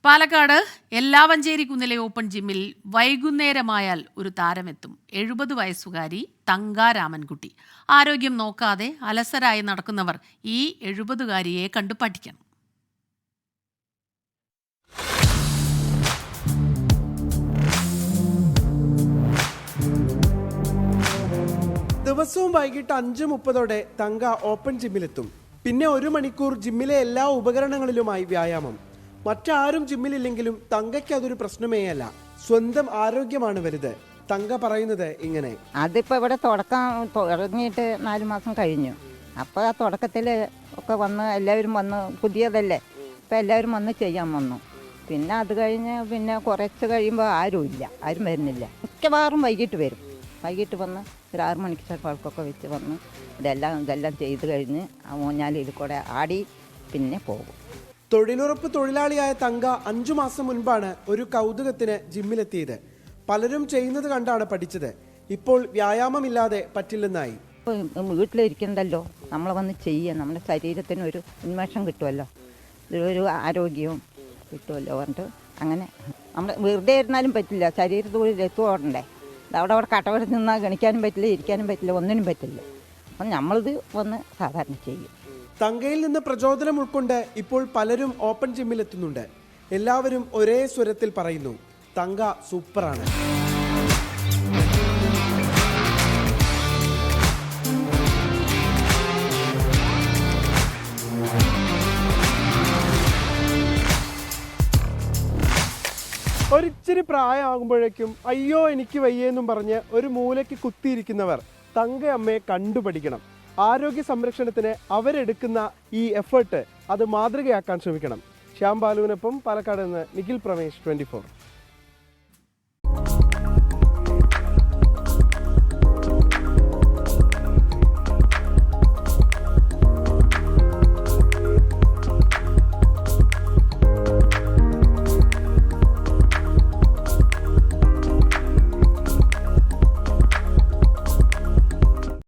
Palakkad എല്ലാവഞ്ചേരി കുന്നിലെ open ജിമ്മിൽ വൈകുന്നേരമായാൽ ഒരു താരമെത്തും. 70 വയസ്സുകാരി തങ്ക രാമൻകുട്ടി. ആരോഗ്യം നോക്കാതെ അലസരായി നടക്കുന്നവർ ഈ 70കാരിയെ കണ്ടു പഠിക്കണം. ദിവസവും വൈകിട്ട് 5:30 തങ്ക ഓപ്പൺ ജിമ്മിലെത്തും. പിന്നെ 1 മണിക്കൂർ ജിമ്മിലെ എല്ലാ ഉപകരണങ്ങളിലുമായി വ്യായാമം. മറ്റാരും ജിമ്മിലില്ലെങ്കിലും തങ്കയ്ക്ക് അതൊരു പ്രശ്നമേ അല്ല. സ്വന്തം ആരോഗ്യമാണ് വലുത്. തങ്ക പറയുന്നത് ഇങ്ങനെ: അതിപ്പോൾ ഇവിടെ തുടങ്ങിയിട്ട് 4 മാസം കഴിഞ്ഞു. അപ്പോൾ ആ തുടക്കത്തിൽ ഒക്കെ വന്ന് എല്ലാവരും വന്ന് പുതിയതല്ലേ, ഇപ്പം എല്ലാവരും വന്ന് ചെയ്യാൻ വന്നു. പിന്നെ അത് കഴിഞ്ഞ് പിന്നെ കുറച്ച് കഴിയുമ്പോൾ ആരും വരുന്നില്ല. മിക്കവാറും വൈകിട്ട് വരും. വൈകിട്ട് വന്ന് ഒരു 6 മണിക്ക് ചിലപ്പോഴൊക്കെ വെച്ച് വന്ന് ഇതെല്ലാം ചെയ്ത് കഴിഞ്ഞ് ആ ഊഞ്ഞാലിൽ കൂടെ ആടി പിന്നെ പോകും. തൊഴിലുറപ്പ് തൊഴിലാളിയായ തങ്ക 5 മാസം മുൻപാണ് ഒരു കൗതുകത്തിന് ജിമ്മിലെത്തിയത്. പലരും ചെയ്യുന്നത് കണ്ടാണ് പഠിച്ചത്. ഇപ്പോൾ വ്യായാമമില്ലാതെ പറ്റില്ലെന്നായി. വീട്ടിലിരിക്കണ്ടല്ലോ, നമ്മൾ വന്ന് ചെയ്യുക, നമ്മുടെ ശരീരത്തിന് ഒരു ഉന്മേഷം കിട്ടുമല്ലോ, ഒരു ആരോഗ്യവും കിട്ടുമല്ലോ പറഞ്ഞിട്ട് അങ്ങനെ നമ്മൾ വെറുതെ ഇരുന്നാലും പറ്റില്ല. ശരീരത്തോട് എത്തുപോകണ്ടേ. അവിടെ കട്ടവരെ നിന്നാൽ ഗണിക്കാനും പറ്റില്ല, ഇരിക്കാനും പറ്റില്ല, ഒന്നിനും പറ്റില്ല. അപ്പം നമ്മളിത് വന്ന് സാധാരണ ചെയ്യും. തങ്കയിൽ നിന്ന് പ്രചോദനം ഉൾക്കൊണ്ട് ഇപ്പോൾ പലരും ഓപ്പൺ ജിമ്മിലെത്തുന്നുണ്ട്. എല്ലാവരും ഒരേ സ്വരത്തിൽ പറയുന്നു: തങ്ക സൂപ്പറാണ്. ഒരിച്ചിരി പ്രായമാകുമ്പോഴേക്കും അയ്യോ എനിക്ക് വയ്യെന്നും പറഞ്ഞ് ഒരു മൂലയ്ക്ക് കുത്തിയിരിക്കുന്നവർ തങ്കയമ്മയെ കണ്ടുപഠിക്കണം. ആരോഗ്യ സംരക്ഷണത്തിന് അവരെടുക്കുന്ന ഈ എഫേർട്ട് അത് മാതൃകയാക്കാൻ ശ്രമിക്കണം. ശ്യാം ബാലുവിനൊപ്പം പാലക്കാട് നിന്ന് നിഖിൽ പ്രമേഷ്, 24.